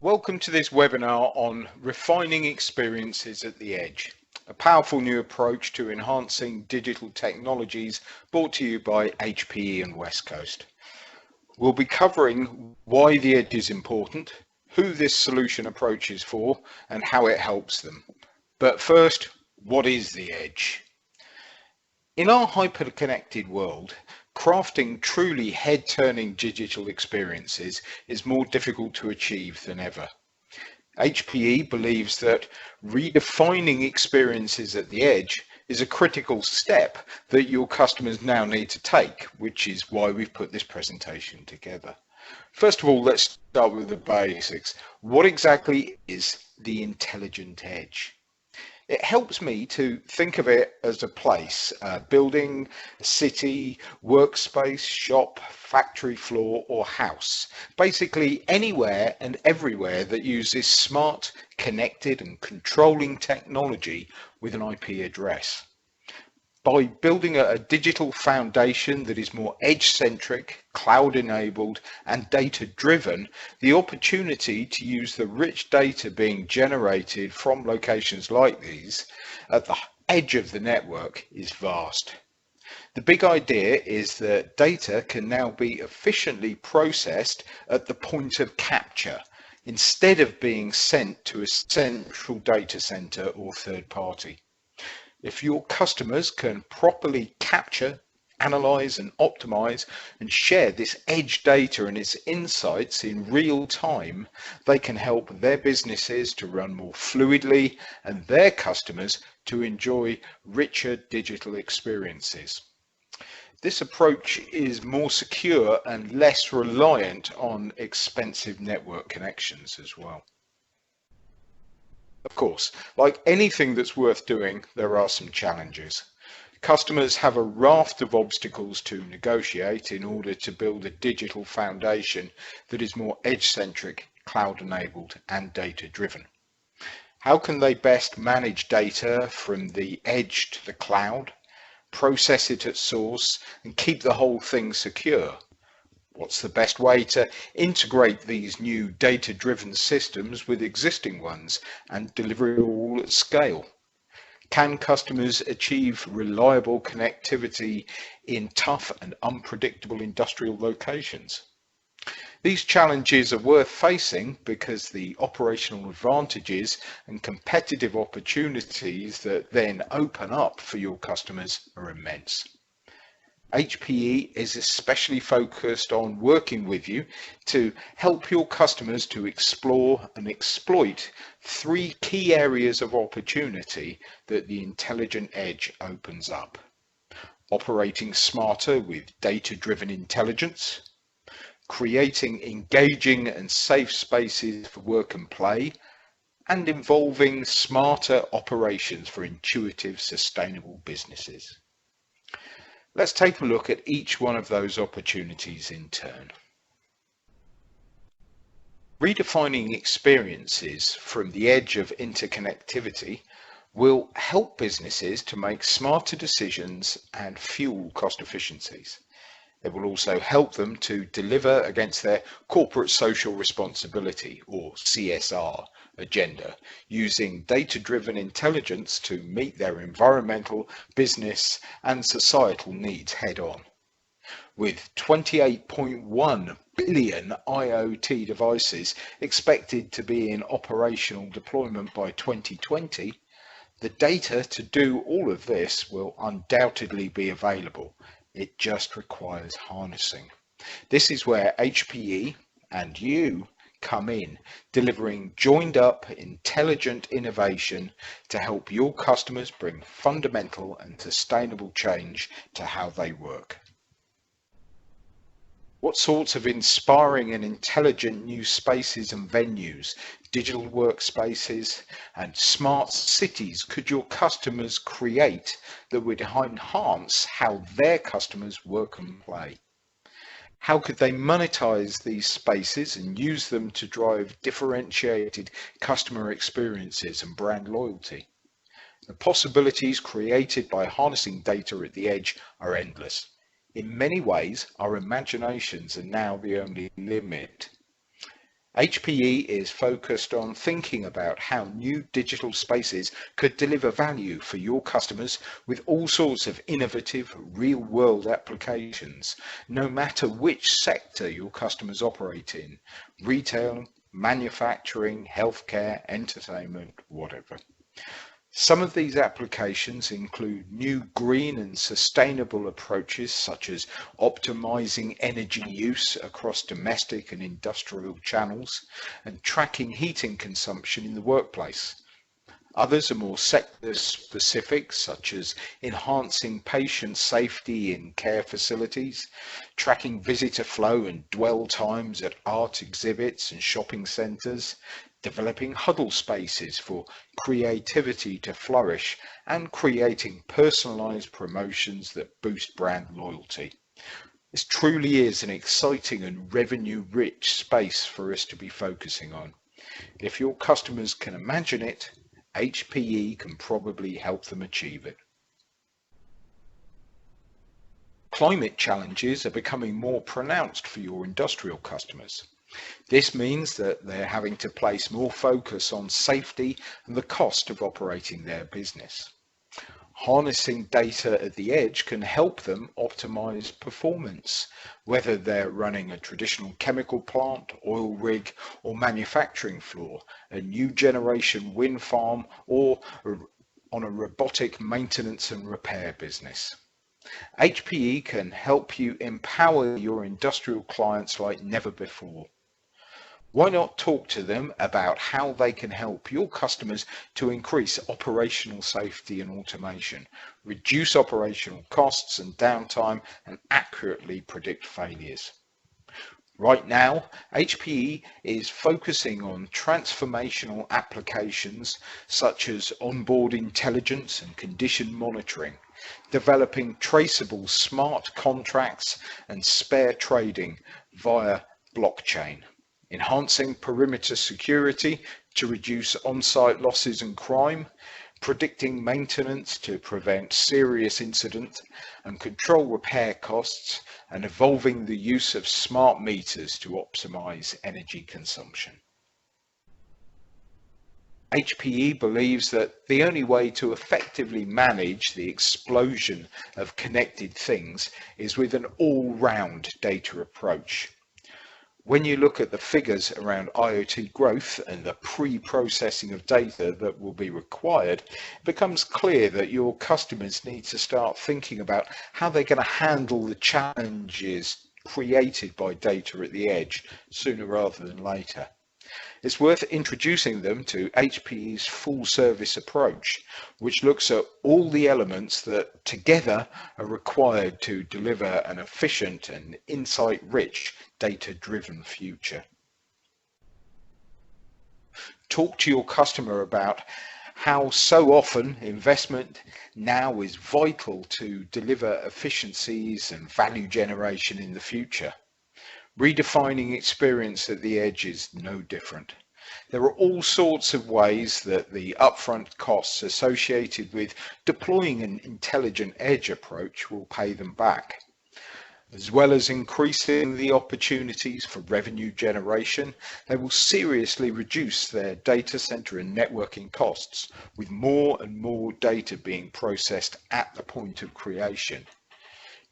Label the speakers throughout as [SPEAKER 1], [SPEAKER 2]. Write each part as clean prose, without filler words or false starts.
[SPEAKER 1] Welcome to this webinar on refining experiences at the edge, a powerful new approach to enhancing digital technologies brought to you by HPE and Westcoast. We'll be covering why the edge is important, who this solution approach is for, and how it helps them. But first, what is the edge? In our hyper-connected world, crafting truly head-turning digital experiences is more difficult to achieve than ever. HPE believes that redefining experiences at the edge is a critical step that your customers now need to take, which is why we've put this presentation together. First of all, let's start with the basics. What exactly is the intelligent edge? It helps me to think of it as a place, a building, a city, workspace, shop, factory floor, or house. Basically anywhere and everywhere that uses smart, connected and controlling technology with an IP address. By building a digital foundation that is more edge-centric, cloud-enabled and data-driven, the opportunity to use the rich data being generated from locations like these at the edge of the network is vast. The big idea is that data can now be efficiently processed at the point of capture, instead of being sent to a central data center or third party. If your customers can properly capture, analyze and optimize and share this edge data and its insights in real time, they can help their businesses to run more fluidly and their customers to enjoy richer digital experiences. This approach is more secure and less reliant on expensive network connections as well. Of course, like anything that's worth doing, there are some challenges. Customers have a raft of obstacles to negotiate in order to build a digital foundation that is more edge-centric, cloud-enabled and data-driven. How can they best manage data from the edge to the cloud, process it at source and keep the whole thing secure? What's the best way to integrate these new data-driven systems with existing ones and deliver it all at scale? Can customers achieve reliable connectivity in tough and unpredictable industrial locations? These challenges are worth facing because the operational advantages and competitive opportunities that then open up for your customers are immense. HPE is especially focused on working with you to help your customers to explore and exploit three key areas of opportunity that the intelligent edge opens up. Operating smarter with data-driven intelligence, creating engaging and safe spaces for work and play, and involving smarter operations for intuitive, sustainable businesses. Let's take a look at each one of those opportunities in turn. Redefining experiences from the edge of interconnectivity will help businesses to make smarter decisions and fuel cost efficiencies. It will also help them to deliver against their corporate social responsibility, or CSR, agenda, using data-driven intelligence to meet their environmental, business and societal needs head-on. With 28.1 billion IoT devices expected to be in operational deployment by 2020, the data to do all of this will undoubtedly be available. It just requires harnessing. This is where HPE and you come in, delivering joined up intelligent innovation to help your customers bring fundamental and sustainable change to how they work. What sorts of inspiring and intelligent new spaces and venues, digital workspaces and smart cities could your customers create that would enhance how their customers work and play? How could they monetize these spaces and use them to drive differentiated customer experiences and brand loyalty? The possibilities created by harnessing data at the edge are endless. In many ways, our imaginations are now the only limit. HPE is focused on thinking about how new digital spaces could deliver value for your customers with all sorts of innovative real-world applications, no matter which sector your customers operate in: retail, manufacturing, healthcare, entertainment, whatever. Some of these applications include new green and sustainable approaches such as optimizing energy use across domestic and industrial channels and tracking heating consumption in the workplace. Others are more sector specific, such as enhancing patient safety in care facilities, tracking visitor flow and dwell times at art exhibits and shopping centres, developing huddle spaces for creativity to flourish, and creating personalised promotions that boost brand loyalty. This truly is an exciting and revenue-rich space for us to be focusing on. If your customers can imagine it, HPE can probably help them achieve it. Climate challenges are becoming more pronounced for your industrial customers. This means that they're having to place more focus on safety and the cost of operating their business. Harnessing data at the edge can help them optimize performance, whether they're running a traditional chemical plant, oil rig, or manufacturing floor, a new generation wind farm, or on a robotic maintenance and repair business. HPE can help you empower your industrial clients like never before. Why not talk to them about how they can help your customers to increase operational safety and automation, reduce operational costs and downtime, and accurately predict failures? Right now, HPE is focusing on transformational applications such as onboard intelligence and condition monitoring, developing traceable smart contracts and spare trading via blockchain, enhancing perimeter security to reduce on-site losses and crime, predicting maintenance to prevent serious incidents and control repair costs, and evolving the use of smart meters to optimize energy consumption. HPE believes that the only way to effectively manage the explosion of connected things is with an all-round data approach. When you look at the figures around IoT growth and the pre-processing of data that will be required, it becomes clear that your customers need to start thinking about how they're going to handle the challenges created by data at the edge sooner rather than later. It's worth introducing them to HPE's full service approach, which looks at all the elements that together are required to deliver an efficient and insight-rich data-driven future. Talk to your customer about how so often investment now is vital to deliver efficiencies and value generation in the future. Redefining experience at the edge is no different. There are all sorts of ways that the upfront costs associated with deploying an intelligent edge approach will pay them back. As well as increasing the opportunities for revenue generation, they will seriously reduce their data center and networking costs, with more and more data being processed at the point of creation.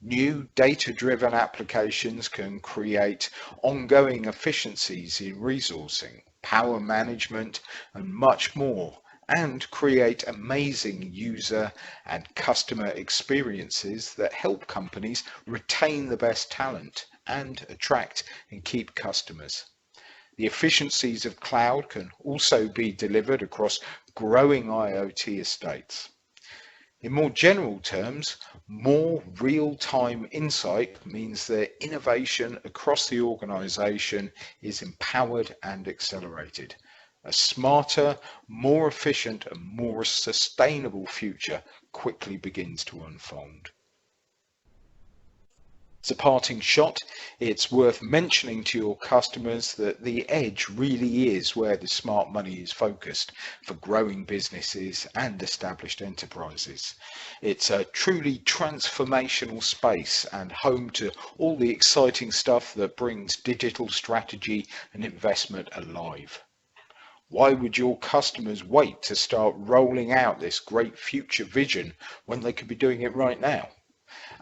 [SPEAKER 1] New data-driven applications can create ongoing efficiencies in resourcing, power management, and much more, and create amazing user and customer experiences that help companies retain the best talent and attract and keep customers. The efficiencies of cloud can also be delivered across growing IoT estates. In more general terms, more real-time insight means that innovation across the organization is empowered and accelerated. A smarter, more efficient, and more sustainable future quickly begins to unfold. As a parting shot, it's worth mentioning to your customers that the edge really is where the smart money is focused for growing businesses and established enterprises. It's a truly transformational space and home to all the exciting stuff that brings digital strategy and investment alive. Why would your customers wait to start rolling out this great future vision when they could be doing it right now?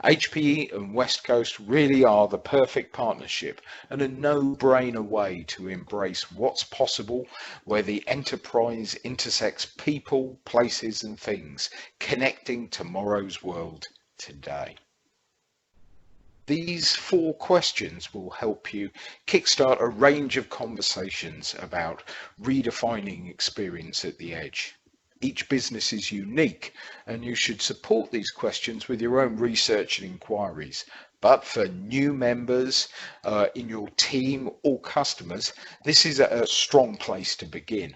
[SPEAKER 1] HPE and Westcoast really are the perfect partnership and a no-brainer way to embrace what's possible where the enterprise intersects people, places and things, connecting tomorrow's world today. These 4 questions will help you kickstart a range of conversations about redefining experience at the edge. Each business is unique and you should support these questions with your own research and inquiries. But for new members in your team or customers, this is a strong place to begin.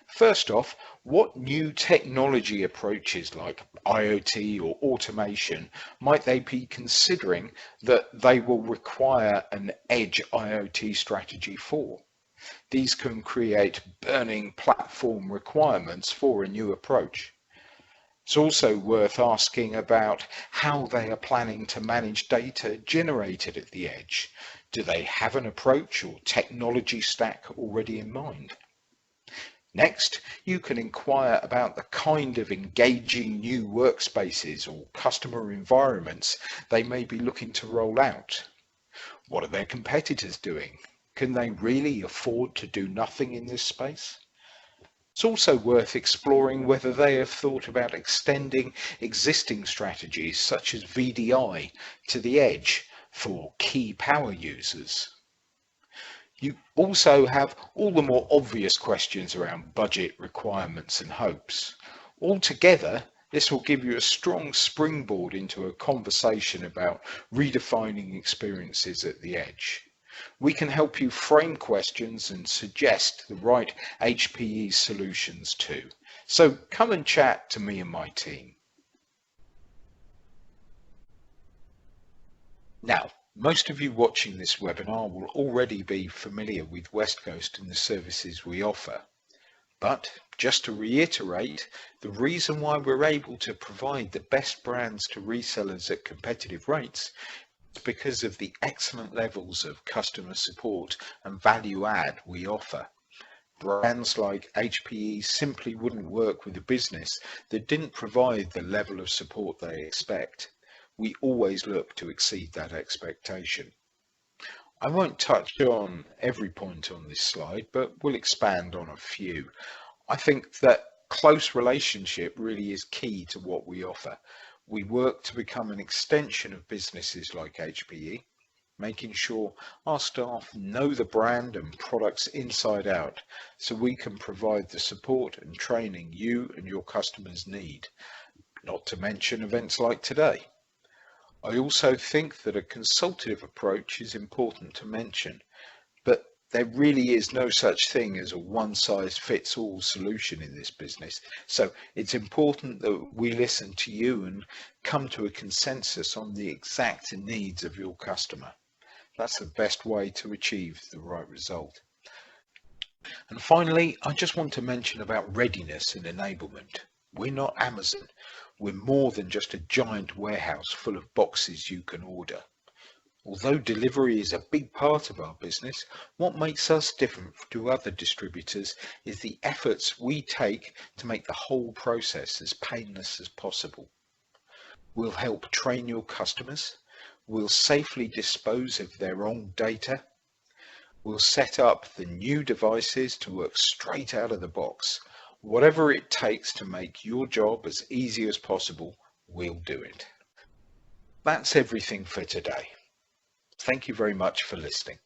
[SPEAKER 1] First off, what new technology approaches like IoT or automation might they be considering that they will require an edge IoT strategy for? These can create burning platform requirements for a new approach. It's also worth asking about how they are planning to manage data generated at the edge. Do they have an approach or technology stack already in mind? Next, you can inquire about the kind of engaging new workspaces or customer environments they may be looking to roll out. What are their competitors doing? Can they really afford to do nothing in this space? It's also worth exploring whether they have thought about extending existing strategies such as VDI to the edge for key power users. You also have all the more obvious questions around budget requirements and hopes. Altogether, this will give you a strong springboard into a conversation about redefining experiences at the edge. We can help you frame questions and suggest the right HPE solutions too. So come and chat to me and my team. Now, most of you watching this webinar will already be familiar with Westcoast and the services we offer. But just to reiterate, the reason why we're able to provide the best brands to resellers at competitive rates is because of the excellent levels of customer support and value add we offer. Brands like HPE simply wouldn't work with a business that didn't provide the level of support they expect. We always look to exceed that expectation. I won't touch on every point on this slide, but we'll expand on a few. I think that close relationship really is key to what we offer. We work to become an extension of businesses like HPE, making sure our staff know the brand and products inside out so we can provide the support and training you and your customers need, not to mention events like today. I also think that a consultative approach is important to mention, but there really is no such thing as a one-size-fits-all solution in this business. So it's important that we listen to you and come to a consensus on the exact needs of your customer. That's the best way to achieve the right result. And finally, I just want to mention about readiness and enablement. We're not Amazon. We're more than just a giant warehouse full of boxes you can order. Although delivery is a big part of our business, what makes us different to other distributors is the efforts we take to make the whole process as painless as possible. We'll help train your customers. We'll safely dispose of their own data. We'll set up the new devices to work straight out of the box. Whatever it takes to make your job as easy as possible, we'll do it. That's everything for today. Thank you very much for listening.